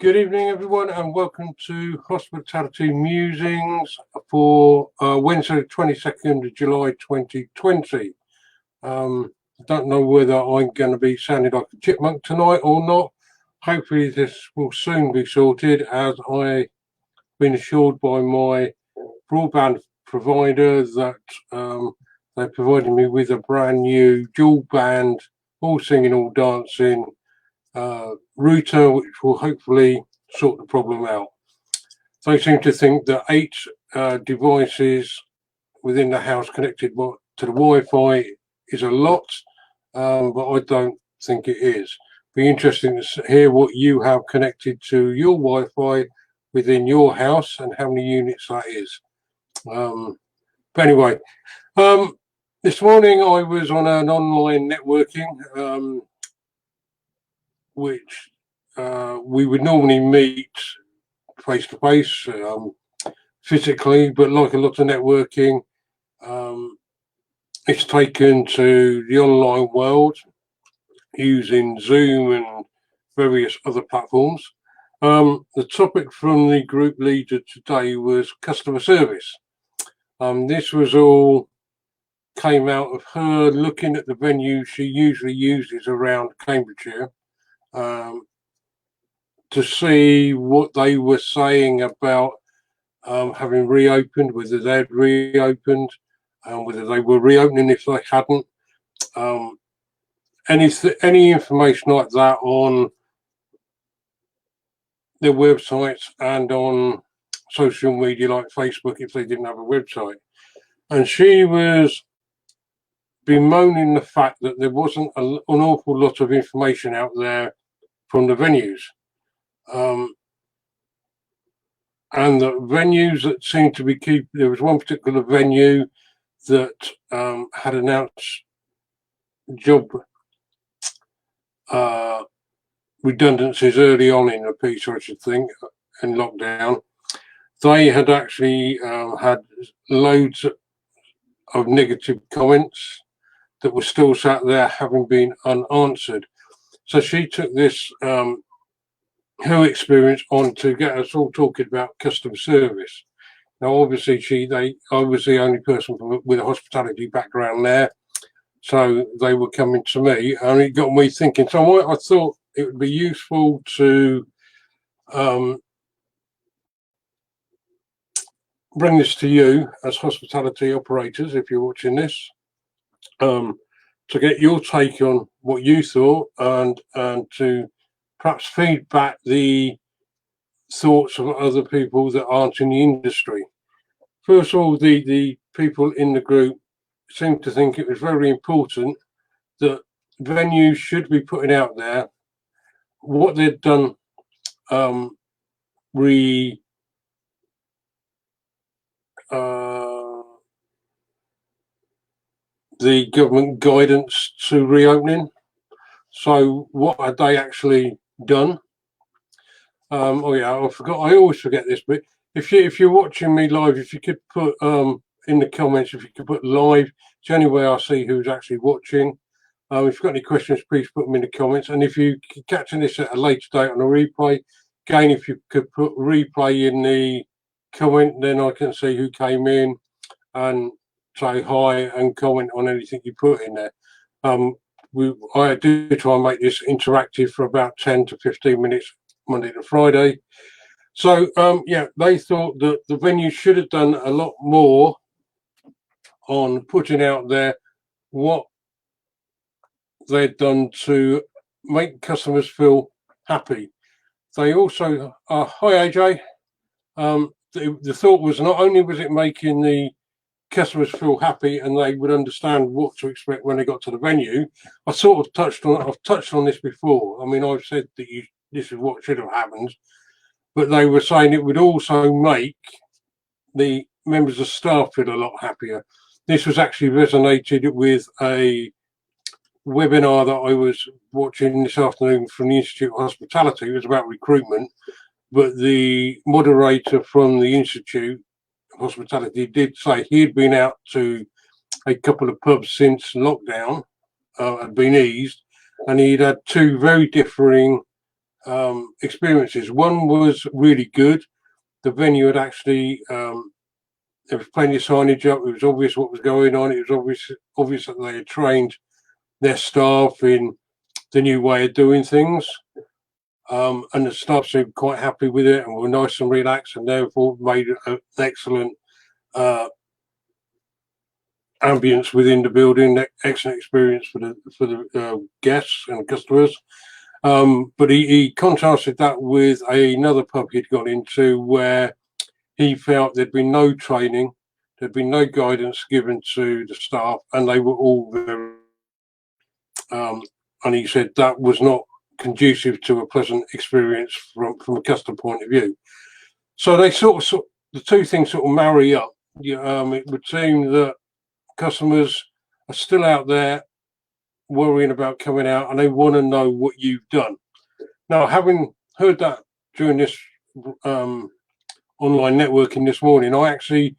Good evening, everyone, and welcome to Hospitality Musings for Wednesday, 22nd of July 2020. Don't know whether I'm going to be sounding like a chipmunk tonight or not. Hopefully this will soon be sorted, as I've been assured by my broadband provider that they're providing me with a brand new dual band, all singing, all dancing router, which will hopefully sort the problem out. They seem to think that 8 devices within the house connected to the Wi-Fi is a lot, but I don't think it is. Be interesting to hear what you have connected to your Wi-Fi within your house and how many units that is. But anyway, this morning I was on an online networking, which we would normally meet face to face, physically, but like a lot of networking, it's taken to the online world using Zoom and various other platforms. The topic from the group leader today was customer service. This was all came out of her looking at the venue she usually uses around Cambridgeshire, to see what they were saying about having reopened, whether they'd reopened, whether they were reopening if they hadn't. Any information like that on their websites and on social media like Facebook if they didn't have a website. And she was bemoaning the fact that there wasn't an awful lot of information out there from the venues. And the venues that seemed to be there was one particular venue that had announced job redundancies early on in the piece, I should think, in lockdown. They had actually had loads of negative comments that were still sat there having been unanswered. So she took this her experience on to get us all talking about customer service. Now, obviously, I was the only person with a hospitality background there, so they were coming to me, and it got me thinking. So I thought it would be useful to bring this to you as hospitality operators, if you're watching this, to get your take on what you thought, and to perhaps feedback the thoughts of other people that aren't in the industry. First of all, the people in the group seem to think it was very important that venues should be putting out there what they'd done, the government guidance to reopening. So what had they actually done? Oh yeah, I forgot. I always forget this bit. If you're watching me live, if you could put in the comments, if you could put live, it's the only way I see who's actually watching. If you've got any questions, please put them in the comments. And if you're catching this at a later date on a replay, again, if you could put replay in the comment, then I can see who came in and say hi and comment on anything you put in there. I do try and make this interactive for about 10 to 15 minutes Monday to Friday. So yeah, they thought that the venue should have done a lot more on putting out there what they'd done to make customers feel happy. They also, hi AJ, the thought was not only was it making the customers feel happy and they would understand what to expect when they got to the venue. I've touched on this before. I mean, I've said that this is what should have happened, but they were saying it would also make the members of staff feel a lot happier. This was actually resonated with a webinar that I was watching this afternoon from the Institute of Hospitality. It was about recruitment, but the moderator from the Institute of Hospitality did say he'd been out to a couple of pubs since lockdown had been eased, and he'd had 2 very differing experiences. One was really good. The venue had actually, there was plenty of signage up. It was obvious what was going on. It was obvious that they had trained their staff in the new way of doing things. And the staff seemed quite happy with it and were nice and relaxed, and therefore made an excellent ambience within the building, excellent experience for the guests and customers. But he contrasted that with another pub he'd gone into where he felt there'd been no training, there'd been no guidance given to the staff, and they were all very, and he said that was not conducive to a pleasant experience from a customer point of view. So they sort of the two things sort of marry up. It would seem that customers are still out there worrying about coming out, and they want to know what you've done. Now, having heard that during this online networking this morning, I actually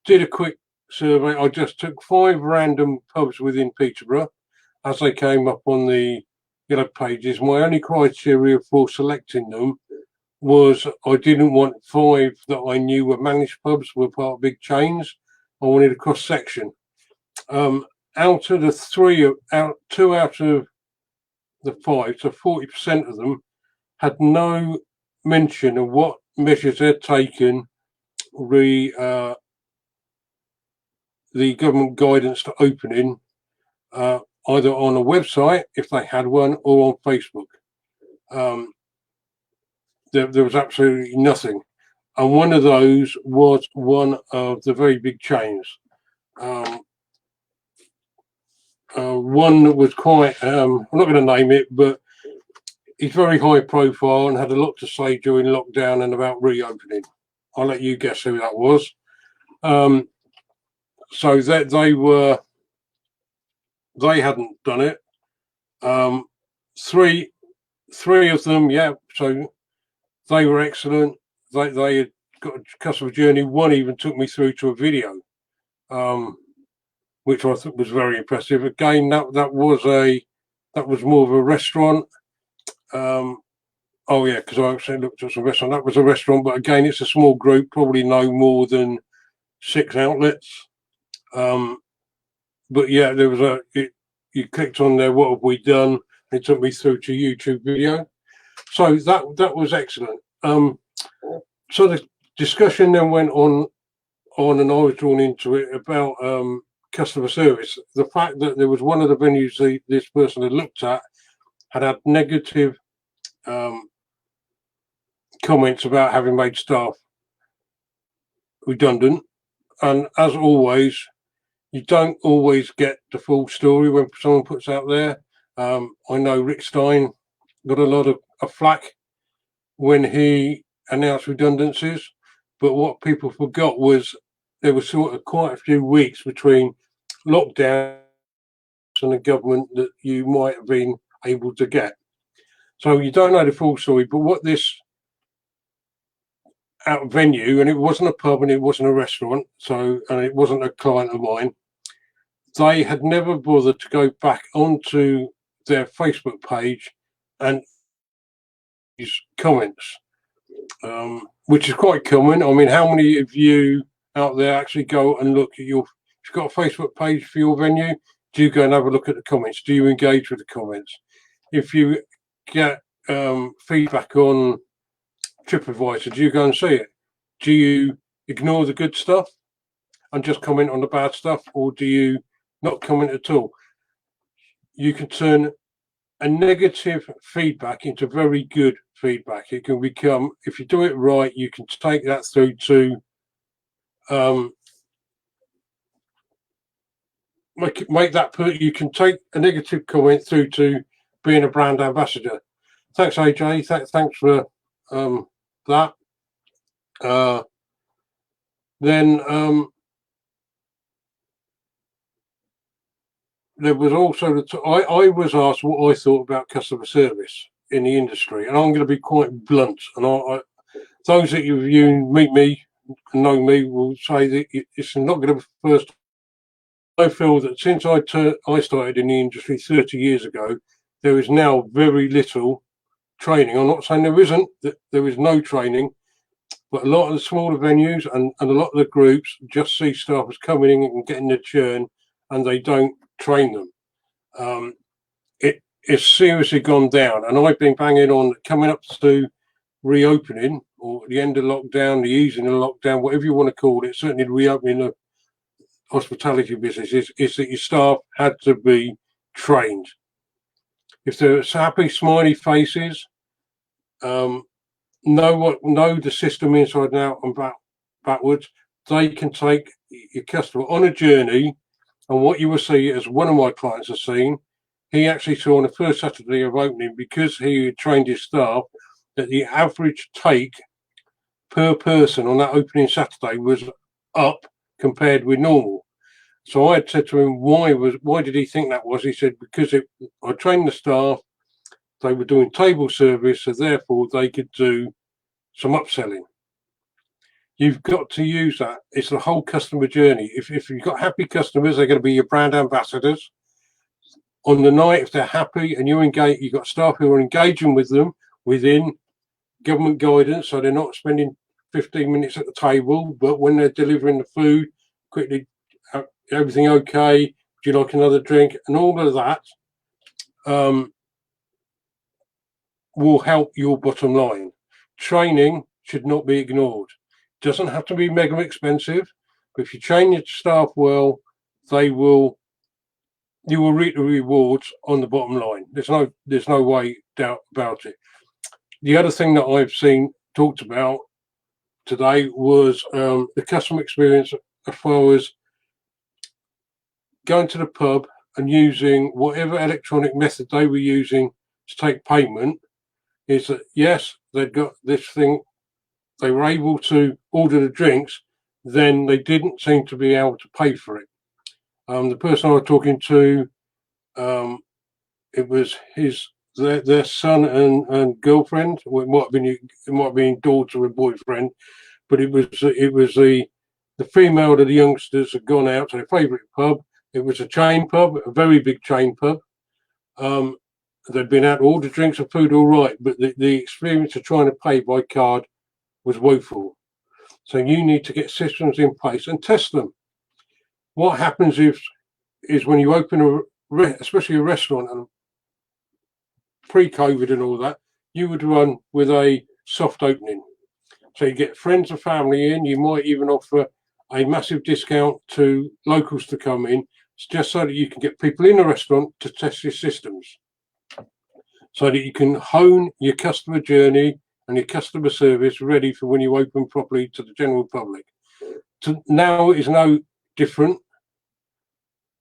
did a quick survey. I just took 5 random pubs within Peterborough as they came up on the yellow pages. My only criteria for selecting them was I didn't want 5 that I knew were managed pubs, were part of big chains. I wanted a cross section. Out of the 2 out of the 5, so 40% of them had no mention of what measures they'd taken the government guidance to opening, either on a website, if they had one, or on Facebook. There was absolutely nothing. And one of those was one of the very big chains. One that was quite, I'm not going to name it, but he's very high profile and had a lot to say during lockdown and about reopening. I'll let you guess who that was. So that they hadn't done it. 3 of them, yeah, so they were excellent. They had got a customer journey. One even took me through to a video, which I thought was very impressive. Again, that was more of a restaurant. Oh yeah, because I actually looked at some restaurant. That was a restaurant, but again, it's a small group, probably no more than 6 outlets. But yeah, there was you clicked on there, what have we done? It took me through to YouTube video. So that was excellent. So the discussion then went on, and I was drawn into it about customer service. The fact that there was one of the venues this person had looked at had negative comments about having made staff redundant, and as always, you don't always get the full story when someone puts out there. I know Rick Stein got a lot of flack when he announced redundancies, but what people forgot was there was sort of quite a few weeks between lockdown and the government that you might have been able to get. So you don't know the full story, but what this out venue, and it wasn't a pub and it wasn't a restaurant, and it wasn't a client of mine, they had never bothered to go back onto their Facebook page and use comments, which is quite common. I mean, how many of you out there actually go and look at if you've got a Facebook page for your venue, do you go and have a look at the comments? Do you engage with the comments? If you get feedback on TripAdvisor, do you go and see it? Do you ignore the good stuff and just comment on the bad stuff, or do you not comment at all? You can turn a negative feedback into very good feedback. It can become, if you do it right, you can take that through to you can take a negative comment through to being a brand ambassador. Thanks, AJ. Thanks for that. Then there was also I was asked what I thought about customer service in the industry, and I'm going to be quite blunt. And those of you who meet me and know me will say that it's not going to be the first. I feel that since I started in the industry 30 years ago, there is now very little training. I'm not saying there isn't, that there is no training, but a lot of the smaller venues and a lot of the groups just see staff as coming in and getting the churn, and they don't train them. It's seriously gone down, and I've been banging on coming up to reopening or the end of lockdown, the easing of lockdown, whatever you want to call it. Certainly, the reopening of hospitality business is that your staff had to be trained. If they're happy, smiley faces, know the system inside and out and backwards, they can take your customer on a journey. And what you will see, as one of my clients has seen, he actually saw on the first Saturday of opening, because he trained his staff, that the average take per person on that opening Saturday was up compared with normal. So I had said to him, why did he think that was? He said, because I trained the staff, they were doing table service, so therefore they could do some upselling. You've got to use that. It's the whole customer journey. If you've got happy customers, they're going to be your brand ambassadors. On the night, if they're happy and you've got staff who are engaging with them within government guidance, so they're not spending 15 minutes at the table, but when they're delivering the food, quickly, everything okay? Do you like another drink? And all of that will help your bottom line. Training should not be ignored. It doesn't have to be mega expensive, but if you train your staff well, you will reap the rewards on the bottom line. There's no way doubt about it. The other thing that I've seen talked about today was the customer experience as far as going to the pub and using whatever electronic method they were using to take payment. Is that, yes, they'd got this thing, they were able to order the drinks, then they didn't seem to be able to pay for it. The person I was talking to, it was their son and girlfriend. Well, it might have been daughter and boyfriend, but it was the female of the youngsters had gone out to their favourite pub. It was a chain pub, a very big chain pub. They'd been out to order drinks and food all right, but the experience of trying to pay by card was woeful. So you need to get systems in place and test them. What happens is when you open especially a restaurant, and pre-COVID and all that, you would run with a soft opening. So you get friends and family in. You might even offer a massive discount to locals to come in, just so that you can get people in the restaurant to test your systems, so that you can hone your customer journey and your customer service ready for when you open properly to the general public. Now it is no different.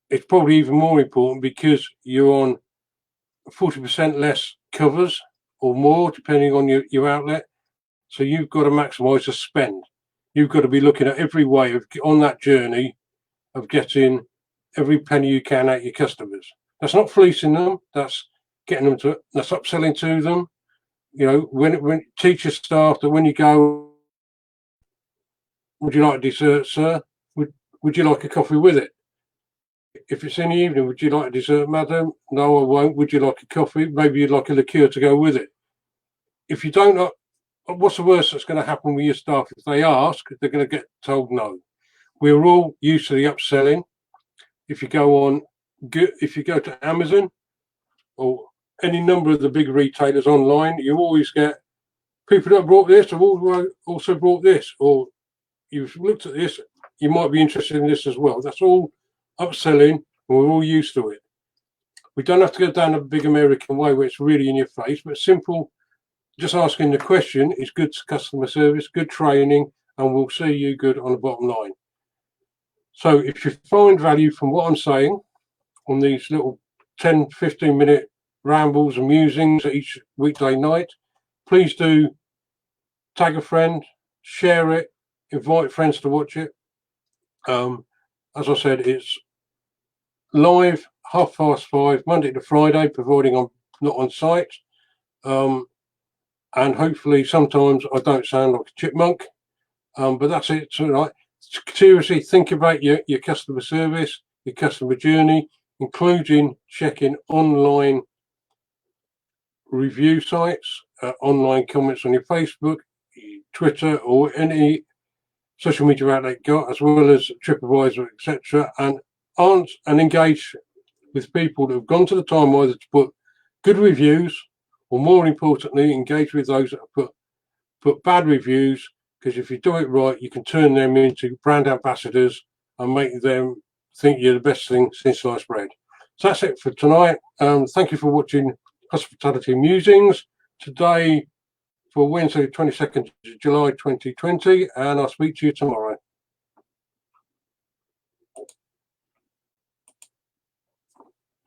It's probably even more important because you're on 40% less covers or more, depending on your outlet. So you've got to maximise the spend. You've got to be looking at every way on that journey of getting every penny you can out your customers. That's not fleecing them. That's getting them that's upselling to them. You know, when teach your staff that when you go, would you like a dessert, sir? Would you like a coffee with it? If it's in the evening, would you like a dessert, madam? No, I won't. Would you like a coffee? Maybe you'd like a liqueur to go with it. If you don't, what's the worst that's going to happen with your staff? If they ask, they're going to get told no. We're all used to the upselling. If you go to Amazon or any number of the big retailers online, you always get people that brought this have also brought this, or you've looked at this, you might be interested in this as well. That's all upselling, and we're all used to it. We don't have to go down a big American way where it's really in your face, but simple, just asking the question is good customer service, good training, and we'll see you good on the bottom line. So if you find value from what I'm saying on these little 10-15 minute rambles and musings each weekday night, please do tag a friend, share it, invite friends to watch it. As I said, it's live 5:30 Monday to Friday, providing I'm not on site. And hopefully sometimes I don't sound like a chipmunk, but that's it tonight. Seriously, think about your customer service, your customer journey, including checking online review sites, online comments on your Facebook, Twitter, or any social media outlet got, as well as TripAdvisor, etc., and engage with people that have gone to the time either to put good reviews, or more importantly, engage with those that have put bad reviews, because if you do it right, you can turn them into brand ambassadors and make them think you're the best thing since sliced bread. So that's it for tonight. Thank you for watching Hospitality Musings today for Wednesday, 22nd of July 2020, and I'll speak to you tomorrow.